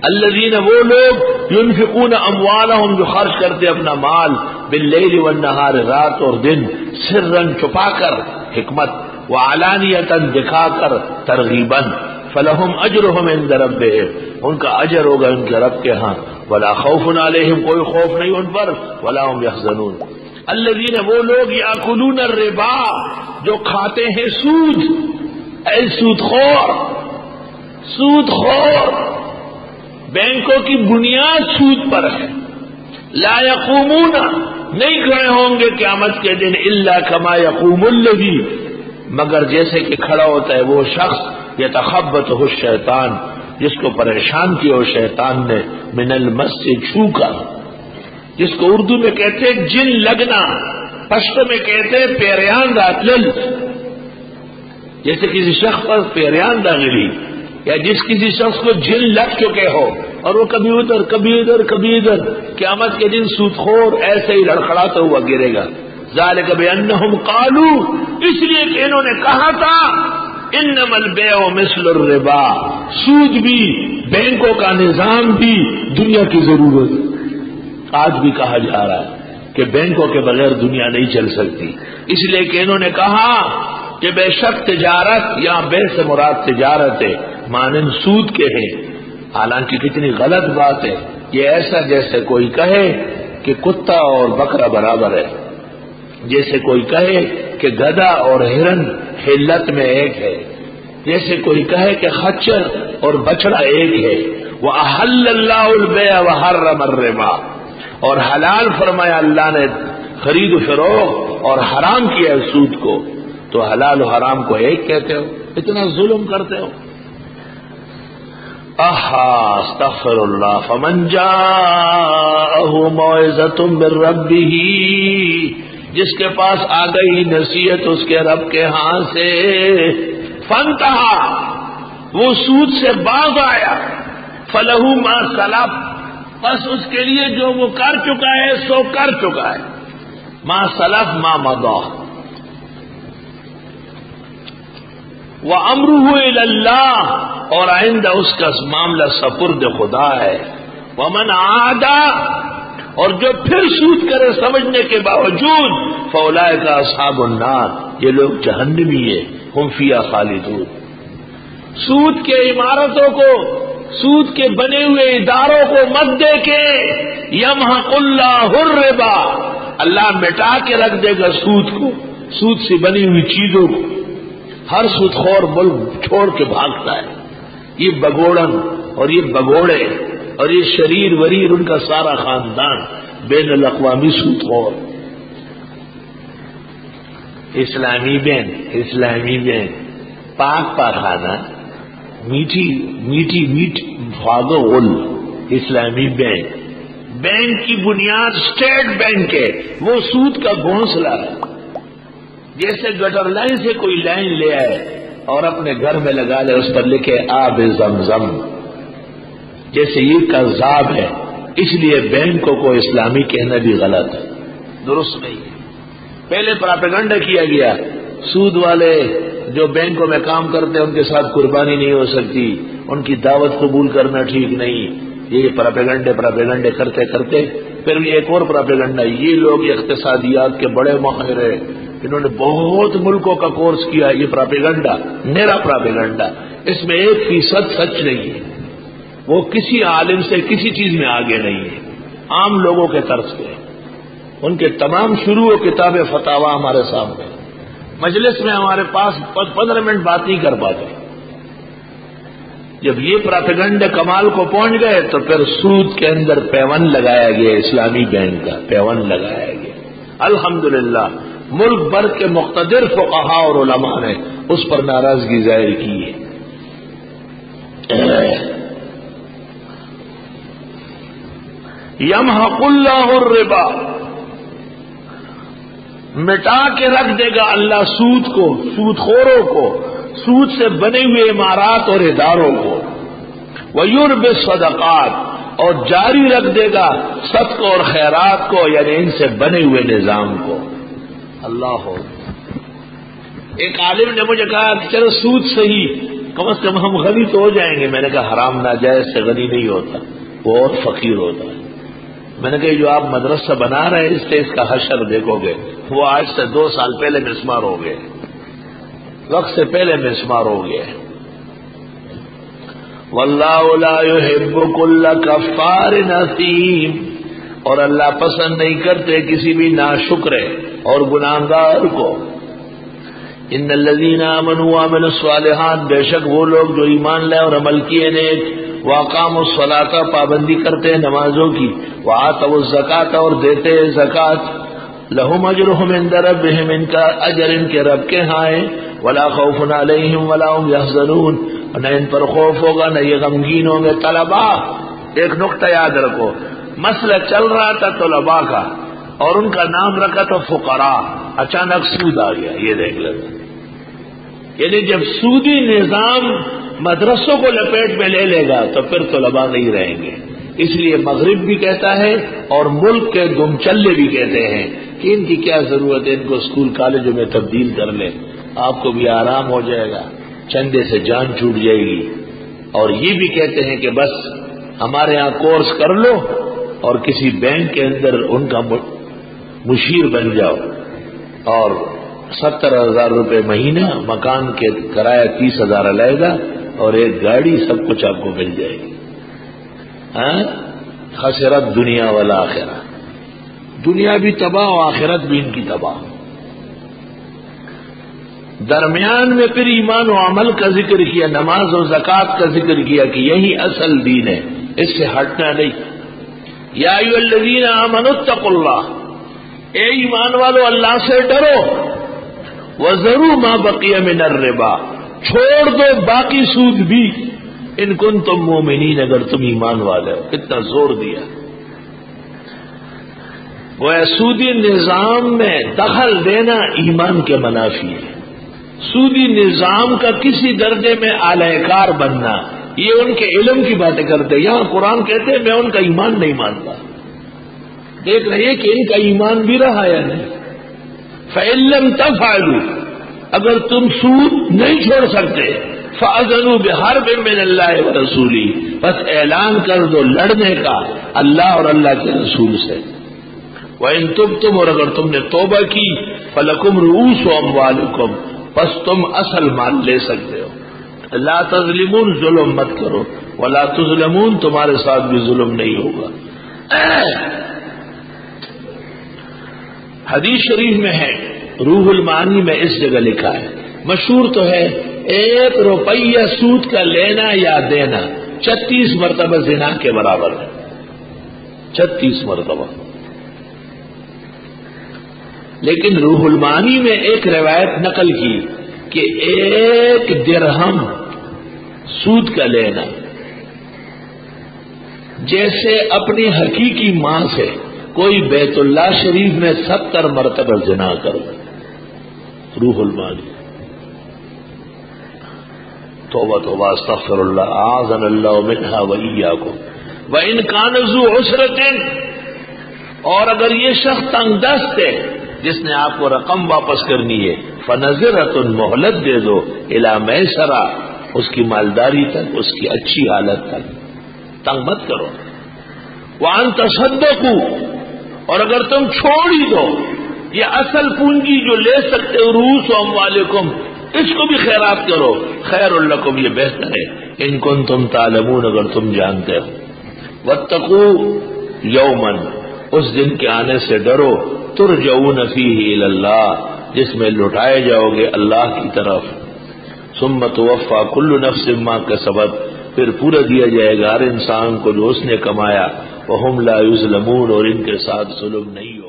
الذین وہ لوگ ينفقون اموالهم جو خرچ کرتے اپنا مال باللیل والنہار رات اور دن سرا چھپا کر حکمت وعلانیۃ دکھا کر ترغیبا فلہم اجرہم عند ربہم ان کا اجر ہوگا ان کے رب کے ہاں ولا خوف علیہم کوئی خوف نہیں ان پر ولا هم یحزنون الذین وہ لوگ یاکلون الربا جو کھاتے ہیں سود اے سود خور بینکوں کی بنیاد سود پر ہے لا یقومون نہیں کھڑے ہوں گے قیامت کے دن الا کما یقوم الذی مگر جیسے کہ کھڑا ہوتا ہے وہ شخص یتخبطہ الشیطان جس کو پریشان کیا شیطان نے من المس سے چھو کر جس کو اردو میں کہتے ہیں جن لگنا پشتو میں کہتے ہیں پیریان راتلل جیسے کسی شخص پر پیریان داغلی یا کسی شخص کو جن لگ چکے ہو اور وہ کبھی ادھر کبھی ادھر کبھی ادھر قیامت کے دن سود خور ایسے ہی لڑکھڑاتا ہوا گرے گا ذالک بانہم قالوا اس لیے کہ انہوں نے کہا تھا انما البیع مثل الربا سود بھی بینکوں کا نظام بھی دنیا کی ضرورت آج بھی کہا جا رہا ہے کہ بینکوں کے بغیر دنیا نہیں چل سکتی اس لیے کہ انہوں نے کہا کہ بے شک تجارت یا بے سے مراد تجارت ہے مانند سود کے ہیں حالانکہ کتنی غلط بات ہے یہ ایسا جیسے کوئی کہے کہ کتا اور بکرا برابر ہے جیسے کوئی کہے کہ گدھا اور ہرن حلت میں ایک ہے جیسے کوئی کہے کہ خچر اور بچڑا ایک ہے وَأَحَلَّ اللَّهُ الْبَيْعَ وَحَرَّمَ الرِّبَا اور حلال فرمایا اللہ نے خرید و فروخت اور حرام کیا ہے سود کو تو حلال و حرام کو ایک کہتے ہو اتنا ظلم کرتے ہو استغفر اللہ فمن جاءہ موعظۃ من ربہ جس کے پاس آ گئی نصیحت اس کے رب کے ہاں سے فانتہا وہ سود سے باز آیا فلہ ما سلف بس اس کے لیے جو وہ کر چکا ہے سو کر چکا ہے ما سلف ما مضى وامرہ الی اللہ اور آئندہ اس کا معاملہ سپرد خدا ہے ومن عاد اور جو پھر سود کرے سمجھنے کے باوجود فاولئک اصحاب النار یہ لوگ جہنمی ہیں ہم فیہا خالدون سود کے عمارتوں کو سود کے بنے ہوئے اداروں کو مت دیکھے یمحق اللہ الربا اللہ مٹا کے رکھ دے گا سود کو سود سے بنی ہوئی چیزوں کو ہر سود خور ملک چھوڑ کے بھاگتا ہے یہ بگوڑن اور یہ بگوڑے اور یہ شریر وریر ان کا سارا خاندان بین الاقوامی سود خور اسلامی بینک پاک پاخانہ میٹھی فاغو غل اسلامی بینک کی بنیاد اسٹیٹ بینک ہے وہ سود کا گھونسلہ ہے جیسے گٹر لائن سے کوئی لائن لے آئے اور اپنے گھر میں لگا لے اس پر لکھے آب زمزم جیسے یہ کذاب ہے اس لیے بینکوں کو اسلامی کہنا بھی غلط ہے درست نہیں ہے پہلے پراپیگنڈا کیا گیا سود والے جو بینکوں میں کام کرتے ہیں ان کے ساتھ قربانی نہیں ہو سکتی ان کی دعوت قبول کرنا ٹھیک نہیں یہ پراپیگنڈے کرتے کرتے پھر ایک اور پراپیگنڈا یہ لوگ اقتصادیات کے بڑے ماہر ہیں انہوں نے بہت ملکوں کا کورس کیا یہ پراپیگنڈا میرا پراپیگنڈا اس میں 1% سچ نہیں ہے وہ کسی عالم سے کسی چیز میں آگے نہیں ہے عام لوگوں کے طرز پہ ان کے تمام شروع کتاب فتاوا ہمارے سامنے مجلس میں ہمارے پاس 15 منٹ بات نہیں کر پاتے جب یہ پراپیگنڈے کمال کو پہنچ گئے تو پھر سود کے اندر پیون لگایا گیا اسلامی بینک کا پیون لگایا گیا الحمدللہ ملک بھر کے مقتدر فقہاء اور علماء نے اس پر ناراضگی ظاہر کی ہے یمحق اللہ الربا مٹا کے رکھ دے گا اللہ سود کو سود خوروں کو سود سے بنے ہوئے عمارات اور اداروں کو ویربی الصدقات اور جاری رکھ دے گا صدقہ اور خیرات کو یعنی ان سے بنے ہوئے نظام کو اللہ ہو ایک عالم نے مجھے کہا کہ چلو سود صحیح کم از کم ہم غنی تو ہو جائیں گے. میں نے کہا حرام ناجائز سے غنی نہیں ہوتا, وہ اور فقیر ہوتا ہے. میں نے کہا جو آپ مدرسہ بنا رہے ہیں اس سے اس کا حشر دیکھو گے, وہ آج سے 2 سال پہلے مسمار ہو گئے, وقت سے پہلے مسمار ہو گئے. واللہ لا يحب كل کفار اثیم, اور اللہ پسند نہیں کرتے کسی بھی ناشکر اور گناہگار کو. ان الذین آمنوا وعملوا الصالحات, بے شک وہ لوگ جو ایمان لائے اور عمل کیے نیک, واقاموا الصلاۃ, پابندی کرتے ہیں نمازوں کی, وآتوا الزکاۃ, اور دیتے ہیں زکات, لہم اجرہم عند ربہم, ان کا اجر ان کے رب کے ہاں ہے, ولا خوف علیہم ولا هم یحزنون, نہ ان پر خوف ہوگا نہ یہ غمگین ہوں گے. طلباء, ایک نقطہ یاد رکھو, مسئلہ چل رہا تھا طلباء کا اور ان کا نام رکھا تھا فقراء, اچانک سود آ گیا. یہ دیکھ لینا, یعنی جب سودی نظام مدرسوں کو لپیٹ میں لے لے گا تو پھر طلباء نہیں رہیں گے. اس لیے مغرب بھی کہتا ہے اور ملک کے دم چلے بھی کہتے ہیں کہ ان کی کیا ضرورت ہے, ان کو اسکول کالجوں میں تبدیل کر لیں, آپ کو بھی آرام ہو جائے گا, چندے سے جان چھوٹ جائے گی. اور یہ بھی کہتے ہیں کہ بس ہمارے یہاں کورس کر لو اور کسی بینک کے اندر ان کا مشیر بن جاؤ, اور 70,000 روپے مہینہ, مکان کے کرایہ 30,000 علیحدہ گا, اور ایک گاڑی, سب کچھ آپ کو مل جائے گی. ہاں, خسرت دنیا والآخرہ, دنیا بھی تباہ و آخرت بھی ان کی تباہ. درمیان میں پھر ایمان و عمل کا ذکر کیا, نماز و زکوٰۃ کا ذکر کیا کہ یہی اصل دین ہے, اس سے ہٹنا نہیں. یا ایھا الذین آمنوا اتقوا اللہ, اے ایمان والو اللہ سے ڈرو, وذروا ما بقی من الربا, چھوڑ دو باقی سود بھی, ان کنتم مومنین, اگر تم ایمان والے ہو. کتنا زور دیا. وہ سودی نظام میں دخل دینا ایمان کے منافی ہے. سودی نظام کا کسی درجے میں اعلی کار بننا, یہ ان کے علم کی باتیں کرتے. یہاں قرآن کہتے ہیں میں ان کا ایمان نہیں مانتا. دیکھ رہے کہ ان کا ایمان بھی رہا یا نہیں. فَإِن لَّمْ تَفْعَلُوا, اگر تم سود نہیں چھوڑ سکتے, فَأَذَنُوا بِحَرْبٍ مِّنَ اللَّهِ وَرَسُولِهِ, بس اعلان کر دو لڑنے کا اللہ اور اللہ کے رسول سے. وَإِن تُبْتُمْ, اور اگر تم نے توبہ کی, فَلَكُمْ رُءُوسُ أَمْوَالِكُمْ, بس تم اصل مال لے سکتے ہو. لا تظلمون, ظلم مت کرو, ولا تظلمون, تمہارے ساتھ بھی ظلم نہیں ہوگا. حدیث شریف میں ہے, روح المعانی میں اس جگہ لکھا ہے, مشہور تو ہے, 1 روپیہ سود کا لینا یا دینا 36 مرتبہ زنا کے برابر ہے. 36 مرتبہ. لیکن روح المعانی میں ایک روایت نقل کی کہ 1 درہم سود کا لینا جیسے اپنی حقیقی ماں سے کوئی بیت اللہ شریف میں 70 مرتبہ زنا کرو. روح المعانی. توبہ توبہ, استغفر اللہ, اعاذنا اللہ منہا وإیاکم. وإن کان ذو عسرۃ, اور اگر یہ شخص تنگ دست ہے جس نے آپ کو رقم واپس کرنی ہے, فنظرۃ, مہلت دے دو, الی میسرہ, اس کی مالداری تک, اس کی اچھی حالت تک, تنگ مت کرو. وان تصدقوا, اور اگر تم چھوڑ ہی دو, یہ اصل پونجی جو لے سکتے ہو, رؤوس اموالکم, اس کو بھی خیرات کرو, خیر لکم, یہ بہتر ہے, ان کنتم تعلمون, اگر تم جانتے ہو. واتقوا یوما, اس دن کے آنے سے ڈرو, ترجعون فیہ الی اللہ, جس میں لٹائے جاؤ گے اللہ کی طرف. ثم توفی کل نفس ما کسبت, پھر پورا دیا جائے گا ہر انسان کو جو اس نے کمایا. وہم لا یظلمون, اور ان کے ساتھ ظلم نہیں ہو.